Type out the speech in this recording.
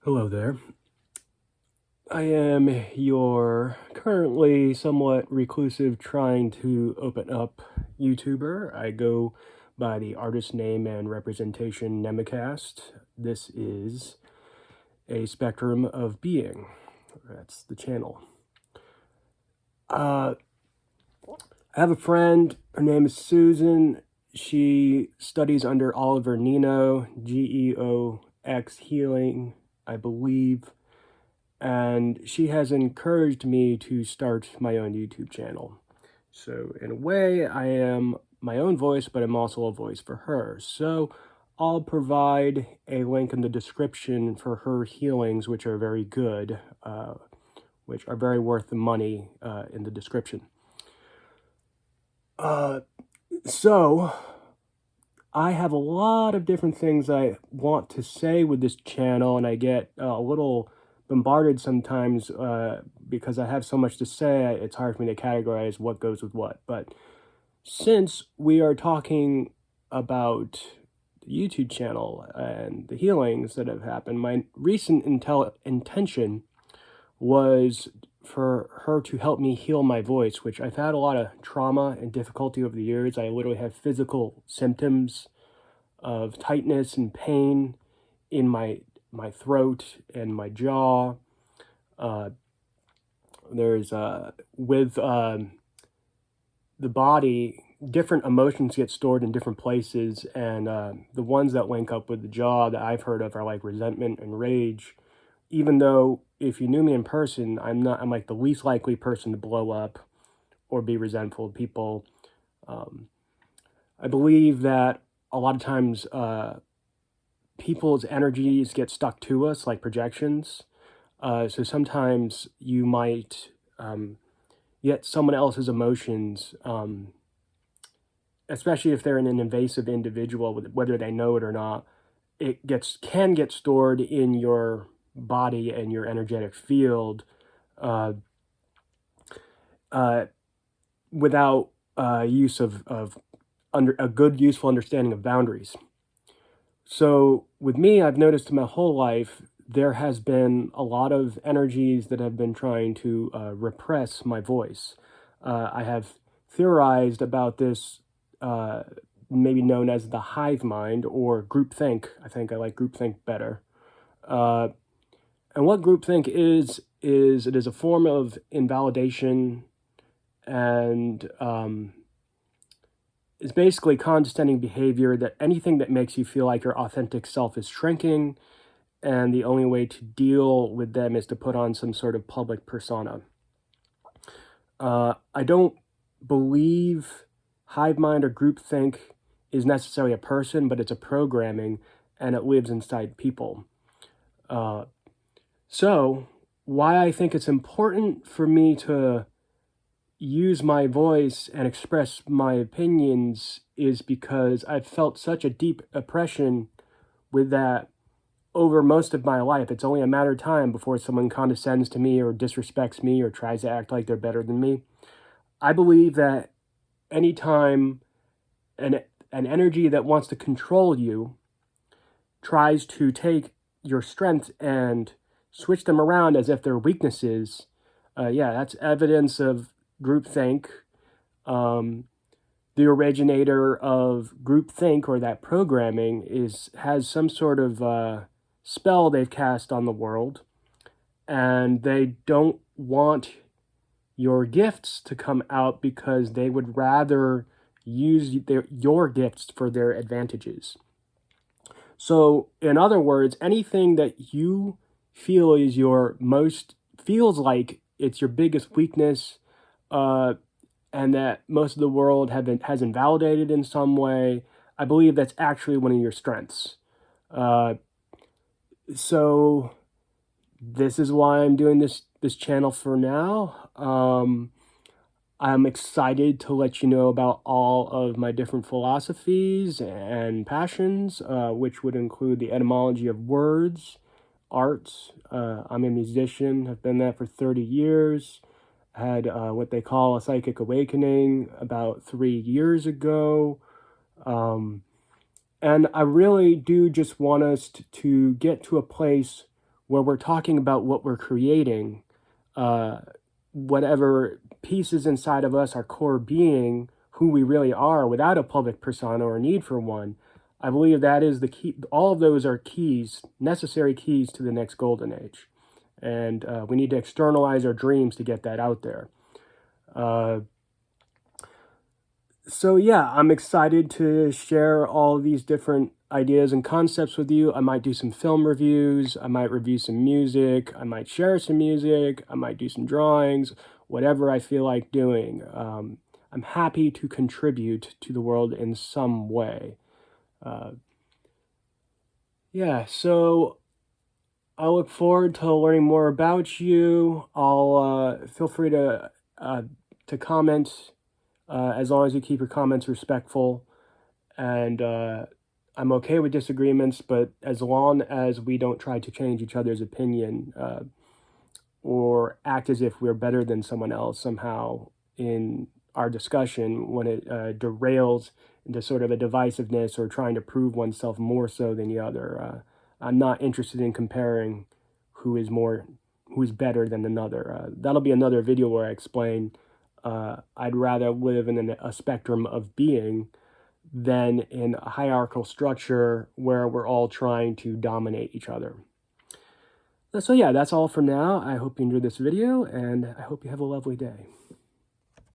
Hello there. I am your currently somewhat reclusive trying to open up YouTuber. I go by the artist name and representation Nemicast. This is a spectrum of being. That's the channel. I have a friend. Her name is Susan. She studies under Oliver Nino, GEOX Healing, I believe. And she has encouraged me to start my own YouTube channel. So in a way, I am my own voice, but I'm also a voice for her. So I'll provide a link in the description for her healings, which are very good, which are very worth the money in the description. So I have a lot of different things I want to say with this channel, and I get a little bombarded sometimes because I have so much to say. It's hard for me to categorize what goes with what. But since we are talking about the YouTube channel and the healings that have happened, my recent intention was for her to help me heal my voice, which I've had a lot of trauma and difficulty over the years. I literally have physical symptoms of tightness and pain in my throat and my jaw. There's with the body, different emotions get stored in different places, and the ones that link up with the jaw that I've heard of are like resentment and rage. Even though if you knew me in person, I'm like the least likely person to blow up or be resentful of people. I believe that a lot of times people's energies get stuck to us like projections. So sometimes you might get someone else's emotions, especially if they're an invasive individual, whether they know it or not. It can get stored in your body and your energetic field without use of under a good, useful understanding of boundaries. So with me, I've noticed my whole life, there has been a lot of energies that have been trying to repress my voice. I have theorized about this, maybe known as the hive mind or groupthink. I think I like groupthink better. And what groupthink is it is a form of invalidation and is basically condescending behavior, that anything that makes you feel like your authentic self is shrinking, and the only way to deal with them is to put on some sort of public persona. I don't believe hive mind or groupthink is necessarily a person, but it's a programming, and it lives inside people. So why I think it's important for me to use my voice and express my opinions is because I've felt such a deep oppression with that over most of my life. It's only a matter of time before someone condescends to me or disrespects me or tries to act like they're better than me. I believe that anytime an energy that wants to control you tries to take your strength and switch them around as if they're weaknesses, yeah, that's evidence of groupthink. The originator of groupthink or that programming has some sort of spell they've cast on the world, and they don't want your gifts to come out because they would rather use your gifts for their advantages. So, in other words, anything that you feel is feels like it's your biggest weakness, and that most of the world has invalidated in some way, I believe that's actually one of your strengths. So this is why I'm doing this channel for now. I'm excited to let you know about all of my different philosophies and passions, which would include the etymology of words, arts. I'm a musician, have been that for 30 years. Had what they call a psychic awakening about 3 years ago. And I really do just want us to get to a place where we're talking about what we're creating, whatever pieces inside of us, our core being, who we really are without a public persona or need for one. I believe that is the key. All of those are keys, necessary keys to the next golden age. And we need to externalize our dreams to get that out there. So yeah, I'm excited to share all these different ideas and concepts with you. I might do some film reviews, I might review some music, I might share some music, I might do some drawings, whatever I feel like doing. I'm happy to contribute to the world in some way. Yeah, so I look forward to learning more about you. I'll feel free to comment as long as you keep your comments respectful. And I'm okay with disagreements, but as long as we don't try to change each other's opinion or act as if we're better than someone else somehow in our discussion, when it derails into sort of a divisiveness or trying to prove oneself more so than the other. I'm not interested in comparing who is better than another. That'll be another video where I explain I'd rather live in a spectrum of being than in a hierarchical structure where we're all trying to dominate each other. So yeah, that's all for now. I hope you enjoyed this video, and I hope you have a lovely day.